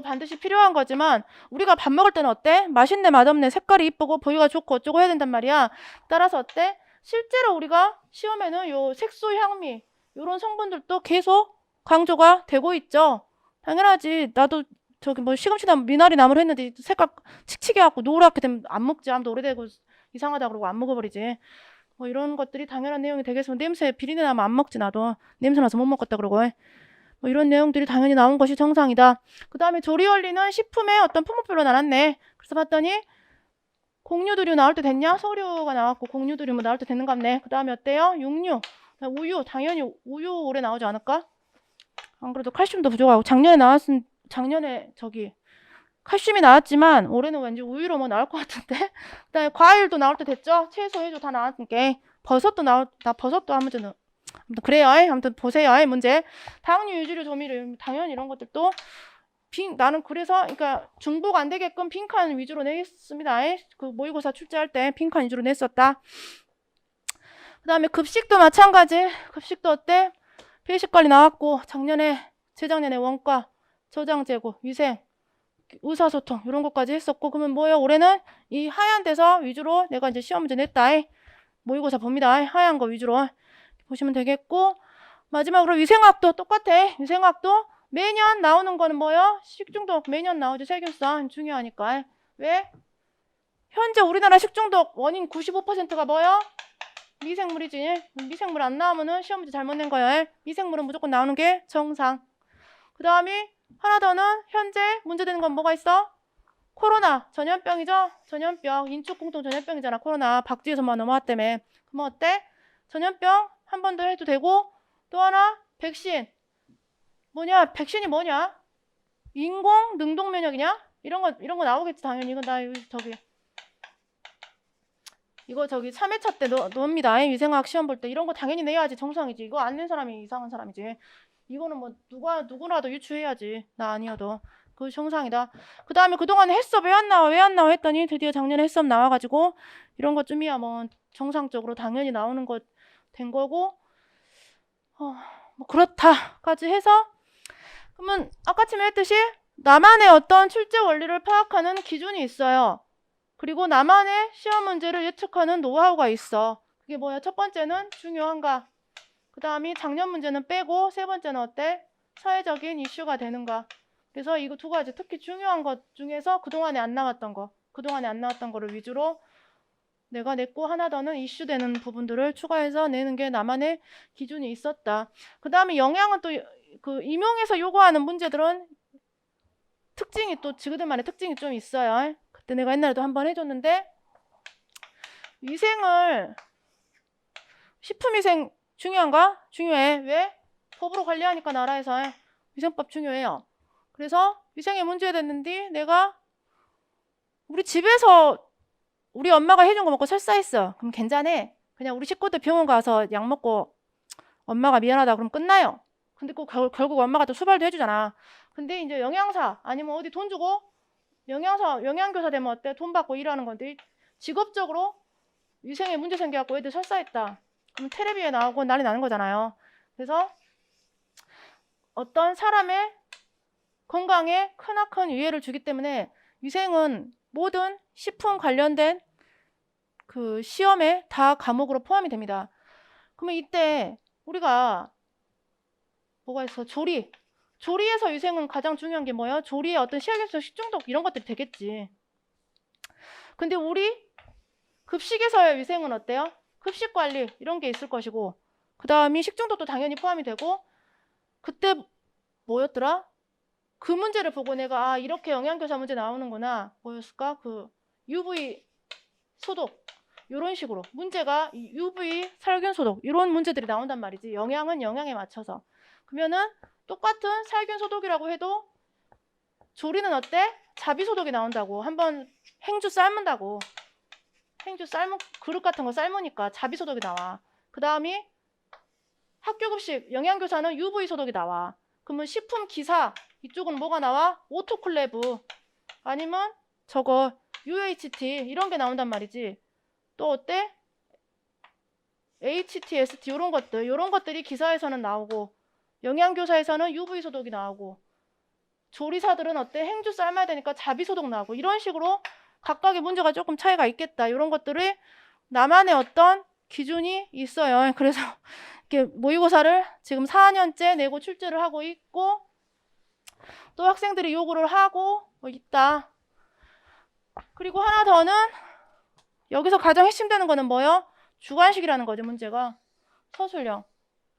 반드시 필요한 거지만, 우리가 밥 먹을 때는 어때? 맛있네, 맛없네, 색깔이 이쁘고 보기가 좋고 어쩌고 해야 된단 말이야. 따라서 어때? 실제로 우리가 시험에는 요 색소, 향미 요런 성분들도 계속 강조가 되고 있죠. 당연하지. 나도 저기 뭐 시금치나 미나리 나물 했는데 색깔 칙칙해 갖고 노랗게 되면 안 먹지. 아무도 오래되고 이상하다 그러고 안 먹어버리지. 뭐 이런 것들이 당연한 내용이 되겠으면, 냄새 비린내 나면 안 먹지. 나도 냄새 나서 못 먹겠다 그러고. 뭐 이런 내용들이 당연히 나온 것이 정상이다. 그 다음에 조리 원리는 식품의 어떤 품목별로 나눴네. 그래서 봤더니 곡류두류 나올 때 됐냐? 소류가 나왔고 곡류두류 뭐 나올 때 되는 것 같네. 그 다음에 어때요? 육류, 우유, 당연히 우유 올해 나오지 않을까? 안 그래도 칼슘도 부족하고, 작년에 저기 칼슘이 나왔지만 올해는 왠지 우유로 뭐 나올 것 같은데. 그 다음에 과일도 나올 때 됐죠? 채소, 해조 다 나왔으니까. 버섯도 버섯도 한 문제는 아무튼 그래요. 아무튼 보세요. 문제. 당류, 유지류, 조미료 당연히 이런 것들도 나는 그래서 그러니까 중복 안 되게끔 빈칸 위주로 내겠습니다. 그 모의고사 출제할 때 빈칸 위주로 냈었다. 그 다음에 급식도 마찬가지. 급식도 어때? 배식 관리 나왔고, 재작년에 원가, 저장 재고, 위생, 의사소통 이런 것까지 했었고, 그러면 뭐예요? 올해는 이 하얀 데서 위주로 내가 이제 시험 문제 냈다. 모의고사 봅니다. 하얀 거 위주로 보시면 되겠고, 마지막으로 위생학도 똑같아. 위생학도 매년 나오는 거는 뭐예요? 식중독 매년 나오죠. 세균성 중요하니까. 왜? 현재 우리나라 식중독 원인 95%가 뭐예요? 미생물이지. 미생물 안 나오면은 시험 문제 잘못 낸 거예요. 미생물은 무조건 나오는 게 정상. 그 다음에 하나 더는 현재 문제되는 건 뭐가 있어? 코로나 전염병이죠. 전염병, 인축공통 전염병이잖아. 코로나 박쥐에서만 넘어왔다며. 그러면 어때? 전염병 한 번 더 해도 되고, 또 하나 백신. 백신이 뭐냐? 인공 능동 면역이냐? 이런 거 나오겠지 당연히. 이건 나 이거 저기 3회차 때 넣습니다. 위생학 시험 볼 때 이런 거 당연히 내야지. 정상이지. 이거 안 낸 사람이 이상한 사람이지. 이거는 뭐 누구라도 유추해야지. 나 아니어도. 그거 정상이다. 그 다음에 그동안에 해썹 왜 안 나와 했더니 드디어 작년에 해썹 나와가지고 이런 것쯤이야 뭐 정상적으로 당연히 나오는 것 된 거고, 뭐 그렇다까지 해서, 그러면 아까쯤에 했듯이 나만의 어떤 출제 원리를 파악하는 기준이 있어요. 그리고 나만의 시험 문제를 예측하는 노하우가 있어. 그게 뭐야? 첫 번째는 중요한가? 그 다음이 작년 문제는 빼고, 세 번째는 어때? 사회적인 이슈가 되는가? 그래서 이거 두 가지, 특히 중요한 것 중에서 그동안에 안 나왔던 거를 위주로 내가 냈고 하나 더는 이슈되는 부분들을 추가해서 내는 게 나만의 기준이 있었다. 그 다음에 영양은 또 그 임용에서 요구하는 문제들은 특징이 또 지그들만의 특징이 좀 있어요. 그때 내가 옛날에도 한번 해줬는데 위생을 식품위생 중요한가? 중요해. 왜? 법으로 관리하니까 나라에서 위생법 중요해요. 그래서 위생에 문제 됐는데 내가 우리 집에서 우리 엄마가 해준 거 먹고 설사했어. 그럼 괜찮아. 그냥 우리 식구들 병원 가서 약 먹고 엄마가 미안하다 그럼 끝나요. 근데 꼭 결국 엄마가 또 수발도 해주잖아. 근데 이제 영양사 아니면 어디 돈 주고 영양교사 되면 어때? 돈 받고 일하는 건데 직업적으로 위생에 문제 생겨갖고 애들 설사했다. 그럼 텔레비에 나오고 난리 나는 거잖아요. 그래서 어떤 사람의 건강에 크나큰 위해를 주기 때문에 위생은 모든 식품 관련된 그 시험에 다 과목으로 포함이 됩니다. 그러면 이때 우리가 뭐가 있어? 조리에서 위생은 가장 중요한 게 뭐예요? 조리에 어떤 식약용성 식중독 이런 것들이 되겠지. 근데 우리 급식에서의 위생은 어때요? 급식 관리 이런 게 있을 것이고 그 다음에 식중독도 당연히 포함이 되고 그때 뭐였더라? 그 문제를 보고 내가 이렇게 영양교사 문제 나오는구나. 뭐였을까? 그 UV 소독 이런 식으로 문제가 UV 살균 소독 이런 문제들이 나온단 말이지. 영양은 영양에 맞춰서. 그러면은 똑같은 살균 소독이라고 해도 조리는 어때? 자비 소독이 나온다고. 한번 행주 삶은다고. 행주 삶은 그릇 같은 거 삶으니까 자비 소독이 나와. 그 다음에 학교 급식 영양교사는 UV 소독이 나와. 그러면 식품 기사 이쪽은 뭐가 나와? 오토클레브 아니면 저거 UHT 이런 게 나온단 말이지. 또 어때? HTST 이런 것들이 기사에서는 나오고 영양교사에서는 UV 소독이 나오고 조리사들은 어때? 행주 삶아야 되니까 자비 소독 나오고 이런 식으로 각각의 문제가 조금 차이가 있겠다. 이런 것들이 나만의 어떤 기준이 있어요. 그래서 이렇게 모의고사를 지금 4년째 내고 출제를 하고 있고 또 학생들이 요구를 하고 있다. 그리고 하나 더는 여기서 가장 핵심되는 거는 뭐예요? 주관식이라는 거죠. 문제가 서술형.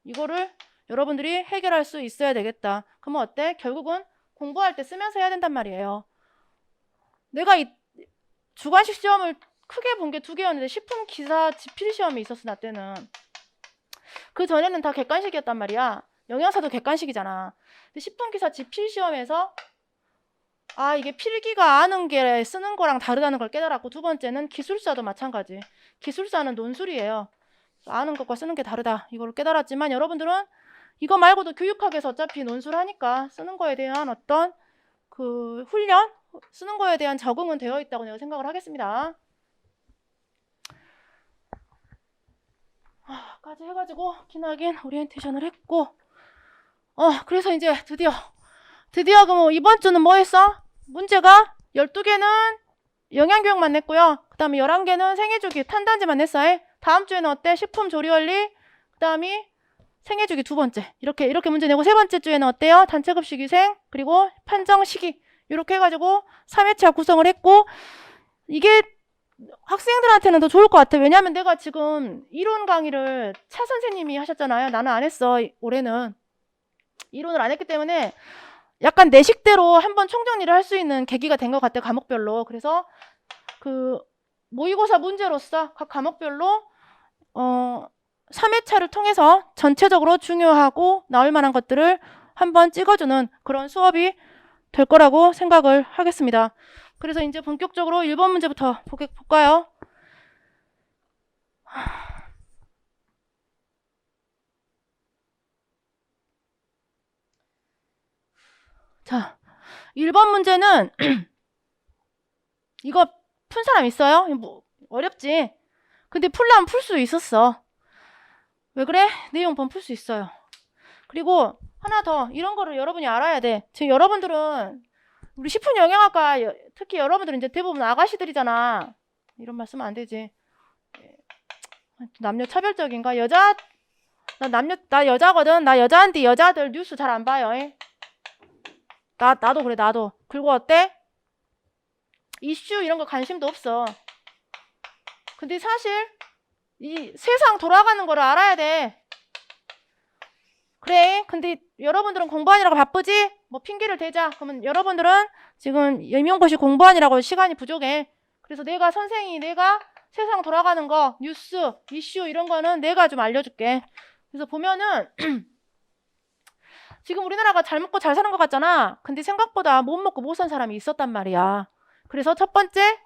이거를 여러분들이 해결할 수 있어야 되겠다. 그러면 어때? 결국은 공부할 때 쓰면서 해야 된단 말이에요. 내가 이 주관식 시험을 크게 본 게 2개였는데 식품기사 지필시험이 있었어. 나 때는. 그 전에는 다 객관식이었단 말이야. 영양사도 객관식이잖아. 근데 식품기사 지필시험에서 이게 필기가 아는 게 쓰는 거랑 다르다는 걸 깨달았고 두 번째는 기술사도 마찬가지. 기술사는 논술이에요. 아는 것과 쓰는 게 다르다. 이걸 깨달았지만 여러분들은 이거 말고도 교육학에서 어차피 논술하니까 쓰는 거에 대한 어떤 그 훈련, 쓰는 거에 대한 적응은 되어 있다고 내가 생각을 하겠습니다. 까지 해가지고 기나긴 오리엔테이션을 했고 그래서 이제 드디어 그럼 이번 주는 뭐 했어? 문제가 12개는 영양교육만 냈고요. 그 다음에 11개는 생애주기 탄단지만 냈어요. 다음 주에는 어때? 식품 조리원리 그 다음에 생애주기 2번째 이렇게 문제 내고 3번째 주에는 어때요? 단체급식 위생 그리고 판정 시기 이렇게 해가지고 3회차 구성을 했고 이게 학생들한테는 더 좋을 것 같아. 왜냐면 내가 지금 이론 강의를 차 선생님이 하셨잖아요. 나는 안 했어. 올해는 이론을 안 했기 때문에 약간 내 식대로 한번 총정리를 할 수 있는 계기가 된 것 같아. 과목별로. 그래서 그 모의고사 문제로서 각 과목별로 3회차를 통해서 전체적으로 중요하고 나올 만한 것들을 한번 찍어주는 그런 수업이 될 거라고 생각을 하겠습니다. 그래서 이제 본격적으로 1번 문제부터 볼까요? 자, 1번 문제는 이거 푼 사람 있어요? 뭐 어렵지? 근데 풀려면 풀 수 있었어. 왜 그래? 내용 보면 풀 수 있어요. 그리고 하나 더 이런 거를 여러분이 알아야 돼. 지금 여러분들은 우리 식품영양학과 특히 여러분들은 이제 대부분 아가씨들이잖아. 이런 말 쓰면 안 되지. 남녀 차별적인가? 나 여자거든. 나 여자인데 여자들 뉴스 잘 안 봐요. 나도 그래. 그리고 어때? 이슈 이런 거 관심도 없어. 근데 사실 이 세상 돌아가는 거를 알아야 돼. 그래. 근데 여러분들은 공부하느라고 바쁘지? 뭐 핑계를 대자. 그러면 여러분들은 지금 임용고시 공부하느라고 시간이 부족해. 그래서 내가 세상 돌아가는 거, 뉴스, 이슈 이런 거는 내가 좀 알려줄게. 그래서 보면은 지금 우리나라가 잘 먹고 잘 사는 것 같잖아. 근데 생각보다 못 먹고 못 산 사람이 있었단 말이야. 그래서 첫 번째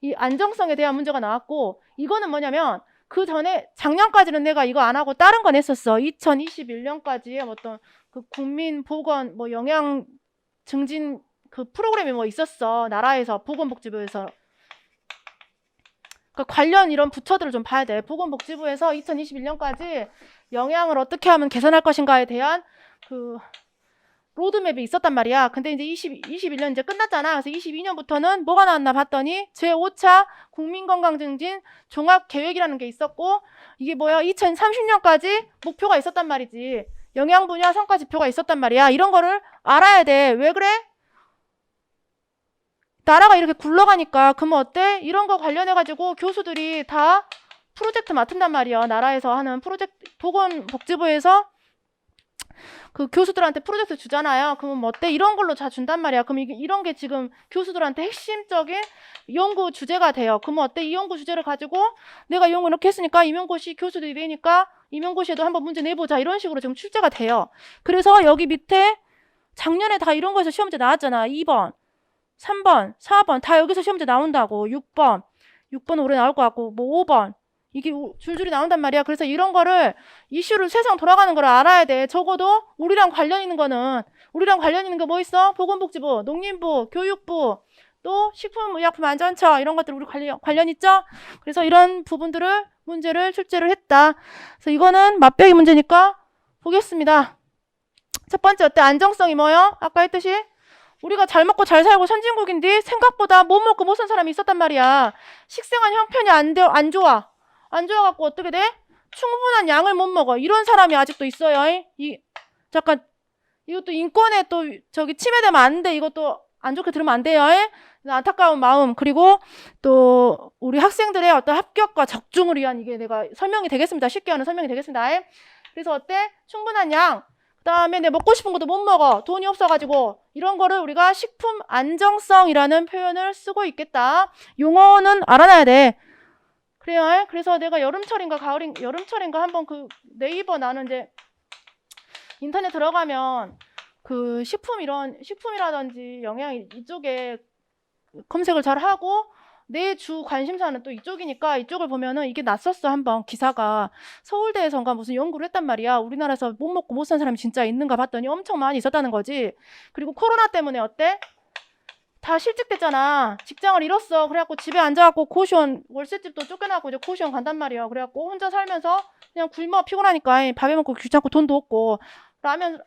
이 안정성에 대한 문제가 나왔고, 이거는 뭐냐면 그 전에 작년까지는 내가 이거 안 하고 다른 건 했었어. 2021년까지 어떤 그 국민보건 뭐 영양 증진 그 프로그램이 뭐 있었어. 나라에서 보건복지부에서. 그 관련 이런 부처들을 좀 봐야 돼. 보건복지부에서 2021년까지 영양을 어떻게 하면 개선할 것인가에 대한 그 로드맵이 있었단 말이야. 근데 이제 21년 이제 끝났잖아. 그래서 22년부터는 뭐가 나왔나 봤더니 제5차 국민건강증진 종합계획이라는 게 있었고, 이게 뭐야? 2030년까지 목표가 있었단 말이지. 영양 분야 성과 지표가 있었단 말이야. 이런 거를 알아야 돼. 왜 그래? 나라가 이렇게 굴러가니까. 그러면 어때? 이런 거 관련해가지고 교수들이 다 프로젝트 맡은단 말이야. 나라에서 하는 프로젝트, 보건복지부에서 그 교수들한테 프로젝트 주잖아요. 그러면 뭐 어때? 이런 걸로 다 준단 말이야. 그럼 이런 게 지금 교수들한테 핵심적인 연구 주제가 돼요. 그러면 어때? 이 연구 주제를 가지고 내가 연구 이렇게 했으니까 임용고시 교수들이 되니까 임용고시에도 한번 문제 내보자. 이런 식으로 지금 출제가 돼요. 그래서 여기 밑에 작년에 다 이런 거에서 시험 문제 나왔잖아. 2번, 3번, 4번 다 여기서 시험 문제 나온다고. 6번 올해 나올 것 같고, 뭐 5번 이게 줄줄이 나온단 말이야. 그래서 이런 거를 이슈를 세상 돌아가는 걸 알아야 돼. 적어도 우리랑 관련 있는 거 뭐 있어? 보건복지부, 농림부, 교육부, 또 식품의약품안전처 이런 것들 우리 관련 있죠? 그래서 이런 부분들을 문제를 출제를 했다. 그래서 이거는 맛배기 문제니까 보겠습니다. 첫 번째 어때? 안정성이 뭐요? 아까 했듯이 우리가 잘 먹고 잘 살고 선진국인데 생각보다 못 먹고 못 산 사람이 있었단 말이야. 식생활 형편이 안 좋아. 안 좋아갖고 어떻게 돼? 충분한 양을 못 먹어. 이런 사람이 아직도 있어요. 잠깐, 이것도 인권에 또 저기 침해되면 안 돼. 이것도 안 좋게 들으면 안 돼요. 안타까운 마음. 그리고 또 우리 학생들의 어떤 합격과 적중을 위한 이게 내가 설명이 되겠습니다. 쉽게 하는 설명이 되겠습니다. 그래서 어때? 충분한 양. 그 다음에 내가 먹고 싶은 것도 못 먹어. 돈이 없어가지고. 이런 거를 우리가 식품 안정성이라는 표현을 쓰고 있겠다. 용어는 알아놔야 돼. 그래요. 그래서 내가 여름철인가 한번 그 네이버 나는 이제 인터넷 들어가면 그 식품이라든지 영양 이쪽에 검색을 잘 하고 내 주 관심사는 또 이쪽이니까 이쪽을 보면은 이게 났었어. 한번 기사가 서울대에선가 무슨 연구를 했단 말이야. 우리나라에서 못 먹고 못 산 사람이 진짜 있는가 봤더니 엄청 많이 있었다는 거지. 그리고 코로나 때문에 어때? 다 실직됐잖아. 직장을 잃었어. 그래갖고 집에 앉아갖고 고시원 월세집도 쫓겨나고 이제 고시원 간단 말이야. 그래갖고 혼자 살면서 그냥 굶어 피곤하니까 밥에 먹고 귀찮고 돈도 없고 라면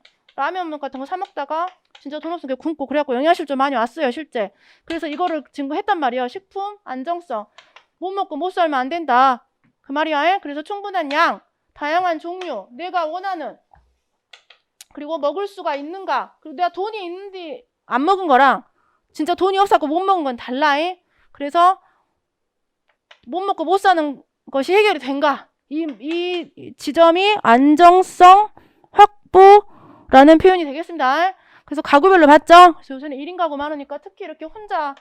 같은 거 사 먹다가 진짜 돈 없으니까 굶고 그래갖고 영양실조 많이 왔어요. 실제. 그래서 이거를 증거했단 말이야. 식품 안정성. 못 먹고 못 살면 안 된다. 그 말이야. 그래서 충분한 양, 다양한 종류, 내가 원하는, 그리고 먹을 수가 있는가. 그리고 내가 돈이 있는데 안 먹은 거랑 진짜 돈이 없어서 못 먹은 건 달라. 그래서 못 먹고 못 사는 것이 해결이 된가. 이 지점이 안정성 확보라는 표현이 되겠습니다. 그래서 가구별로 봤죠? 그래서 요새는 1인 가구 많으니까 특히 이렇게 혼자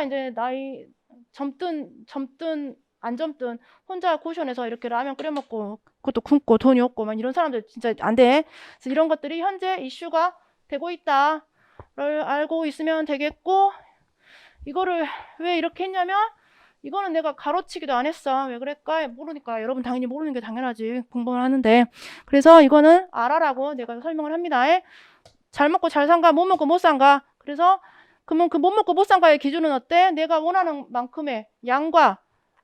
이제 나이 젊든 안 젊든 혼자 고시원에서 이렇게 라면 끓여 먹고 그것도 굶고 돈이 없고 막 이런 사람들 진짜 안 돼. 그래서 이런 것들이 현재 이슈가 되고 있다를 알고 있으면 되겠고, 이거를 왜 이렇게 했냐면 이거는 내가 가로치기도 안 했어. 왜 그럴까? 모르니까. 여러분 당연히 모르는 게 당연하지. 공부를 하는데. 그래서 이거는 알아라고 내가 설명을 합니다. 잘 먹고 잘 산가, 못 먹고 못 산가. 그래서 그러면 그 못 먹고 못 산가의 기준은 어때? 내가 원하는 만큼의 양과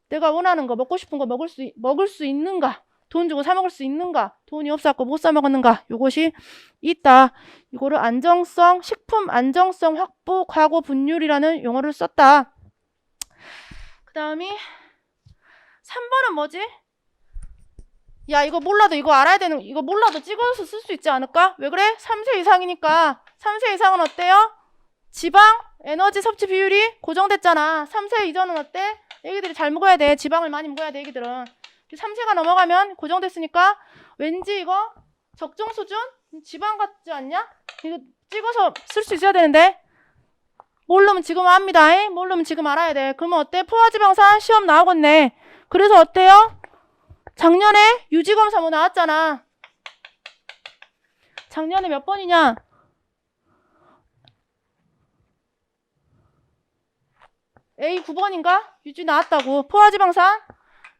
내가 원하는 거, 먹고 싶은 거 먹을 수 있는가? 돈 주고 사 먹을 수 있는가? 돈이 없어갖고 못 사 먹었는가? 요것이 있다. 이거를 안정성, 식품 안정성 확보 과거 분율이라는 용어를 썼다. 그 다음이 3번은 뭐지? 야, 이거 몰라도 이거 알아야 되는, 이거 몰라도 찍어서 쓸 수 있지 않을까? 왜 그래? 3세 이상이니까. 3세 이상은 어때요? 지방, 에너지 섭취 비율이 고정됐잖아. 3세 이전은 어때? 애기들이 잘 먹어야 돼. 지방을 많이 먹어야 돼, 애기들은. 3세가 넘어가면 고정됐으니까 왠지 이거 적정 수준? 지방 같지 않냐? 이거 찍어서 쓸 수 있어야 되는데. 모르면 지금 압니다. 모르면 지금 알아야 돼. 그러면 어때? 포화지방산 시험 나오겠네. 그래서 어때요? 작년에 유지검사 뭐 나왔잖아. 작년에 몇 번이냐? A 9번인가? 유지 나왔다고. 포화지방산.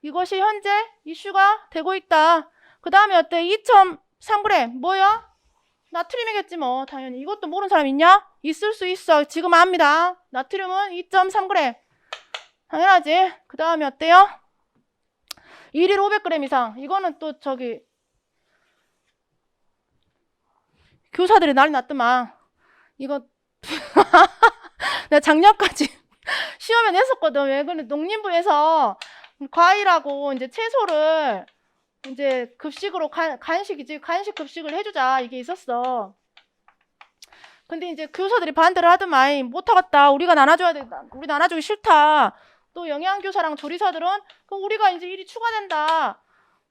이것이 현재 이슈가 되고 있다. 그 다음에 어때? 2.3g. 뭐야? 나트륨이겠지 뭐. 당연히. 이것도 모르는 사람 있냐? 있을 수 있어. 지금 압니다. 나트륨은 2.3g. 당연하지. 그 다음에 어때요? 1일 500g 이상. 이거는 또 저기 교사들이 난리 났더만. 이거 내가 작년까지 시험에 냈었거든. 왜 그래? 농림부에서 과일하고 이제 채소를 이제 급식으로 간식이지 간식 급식을 해주자 이게 있었어. 근데 이제 교사들이 반대를 하더만 못하겠다. 우리가 나눠줘야 돼. 우리 나눠주기 싫다. 또 영양교사랑 조리사들은 그럼 우리가 이제 일이 추가된다.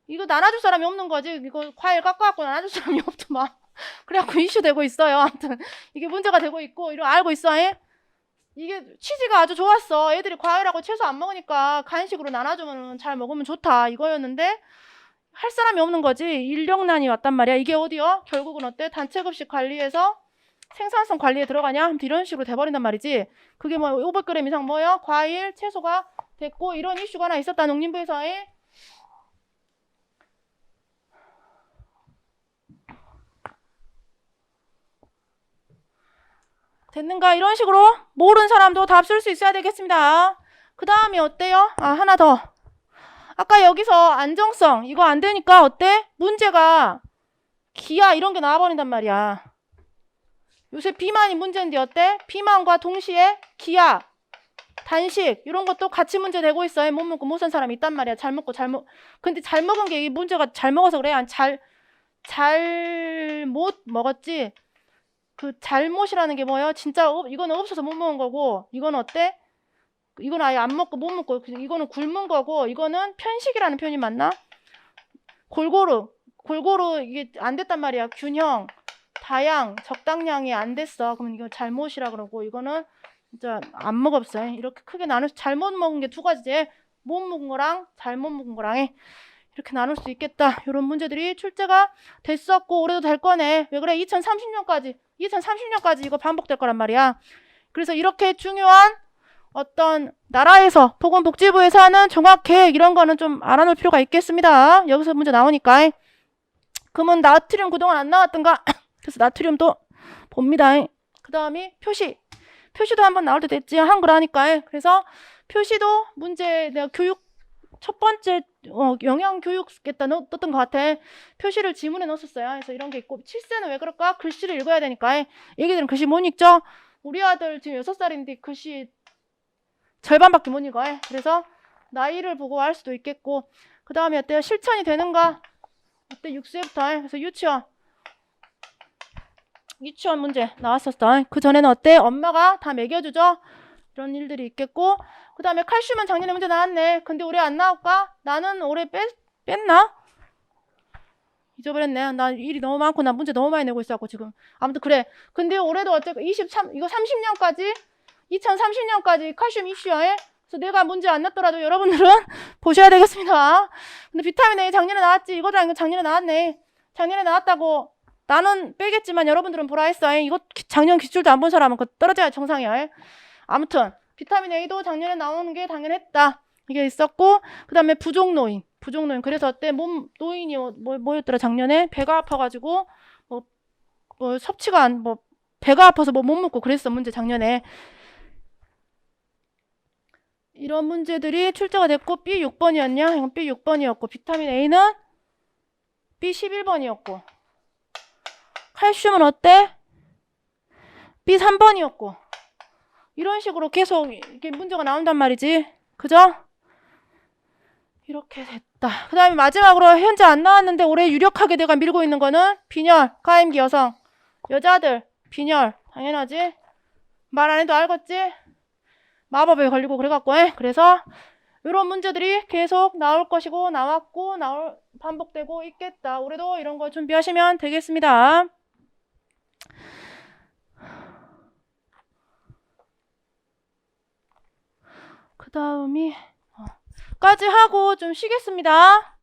이거 나눠줄 사람이 없는 거지. 이거 과일 깎아갖고 나눠줄 사람이 없더만. 그래갖고 이슈되고 있어요. 아무튼 이게 문제가 되고 있고 이거 알고 있어. 이게 취지가 아주 좋았어. 애들이 과일하고 채소 안 먹으니까 간식으로 나눠주면 잘 먹으면 좋다 이거였는데 할 사람이 없는 거지. 인력난이 왔단 말이야. 이게 어디요? 결국은 어때? 단체급식 관리에서 생산성 관리에 들어가냐? 아무튼 이런 식으로 돼버린단 말이지. 그게 뭐 500g 이상 뭐요? 과일, 채소가 됐고 이런 이슈가 하나 있었다. 농림부에서. 됐는가? 이런 식으로 모르는 사람도 답 쓸 수 있어야 되겠습니다. 그 다음에 어때요? 하나 더. 아까 여기서 안정성 이거 안 되니까 어때? 문제가 기아 이런 게 나와버린단 말이야. 요새 비만이 문제인데 어때? 비만과 동시에 기아, 단식 이런 것도 같이 문제 되고 있어요. 못 먹고 못 산 사람이 있단 말이야. 잘 먹고 근데 잘 먹은 게 이 문제가 잘 먹어서 그래. 잘 못 먹었지. 그 잘못이라는 게 뭐예요? 진짜 이거는 없어서 못 먹은 거고 이건 어때? 이건 아예 안 먹고 못 먹고 이거는 굶은 거고 이거는 편식이라는 표현이 맞나? 골고루 이게 안 됐단 말이야. 균형, 다양, 적당량이 안 됐어. 그러면 이거 잘못이라 그러고 이거는 진짜 안 먹었어. 이렇게 크게 나눠서 잘못 먹은 게 두 가지지. 못 먹은 거랑 잘못 먹은 거랑 이렇게 나눌 수 있겠다. 이런 문제들이 출제가 됐었고 올해도 될 거네. 왜 그래? 2030년까지 이거 반복될 거란 말이야. 그래서 이렇게 중요한 어떤 나라에서 보건복지부에서 하는 종합계획 이런 거는 좀 알아놓을 필요가 있겠습니다. 여기서 문제 나오니까. 그러면 나트륨 그동안 안 나왔던가? 그래서 나트륨도 봅니다. 그 다음이 표시도 한번 나올 때 됐지. 한글 하니까. 그래서 표시도 문제 내가 교육 첫 번째 영양교육겠다 넣었던 것 같아. 표시를 지문에 넣었어요. 그래서 이런 게 있고 7세는 왜 그럴까? 글씨를 읽어야 되니까. 애기들은 글씨 못 읽죠? 우리 아들 지금 6살인데 글씨 절반밖에 못 읽어. 그래서 나이를 보고 할 수도 있겠고 그 다음에 어때요? 실천이 되는가? 어때? 6세부터. 그래서 유치원 문제 나왔었어. 그 전에는 어때? 엄마가 다 먹여주죠? 이런 일들이 있겠고 그 다음에 칼슘은 작년에 문제 나왔네. 근데 올해 안 나올까? 나는 올해 뺐나? 잊어버렸네. 나 일이 너무 많고 나 문제 너무 많이 내고 있어갖고 지금. 아무튼 그래. 근데 올해도 어쨌든 이거 30년까지 2030년까지 칼슘 이슈에 그래서 내가 문제 안 났더라도 여러분들은 보셔야 되겠습니다. 근데 비타민 A 작년에 나왔지. 이거랑 작년에 나왔네. 작년에 나왔다고 나는 빼겠지만 여러분들은 보라 했어. 이거 작년 기출도 안 본 사람은 그거 떨어져야 정상이야. 아무튼 비타민 A도 작년에 나오는 게 당연했다. 이게 있었고 그 다음에 부족노인. 그래서 어때? 노인이 뭐였더라 작년에? 배가 아파가지고 뭐 섭취가 배가 아파서 못 먹고 그랬어. 문제 작년에. 이런 문제들이 출제가 됐고 B 6번이었냐? 이건 B 6번이었고 비타민 A는 B 11번이었고 칼슘은 어때? B 3번이었고 이런 식으로 계속 이게 문제가 나온단 말이지. 그죠? 이렇게 됐다. 그 다음에 마지막으로 현재 안 나왔는데 올해 유력하게 내가 밀고 있는 거는 빈혈, 가임기 여성, 여자들 빈혈 당연하지. 말 안 해도 알겠지? 마법에 걸리고 그래갖고 그래서 이런 문제들이 계속 나올 것이고 나왔고 반복되고 있겠다. 올해도 이런 거 준비하시면 되겠습니다. 그 다음이 까지 하고 좀 쉬겠습니다.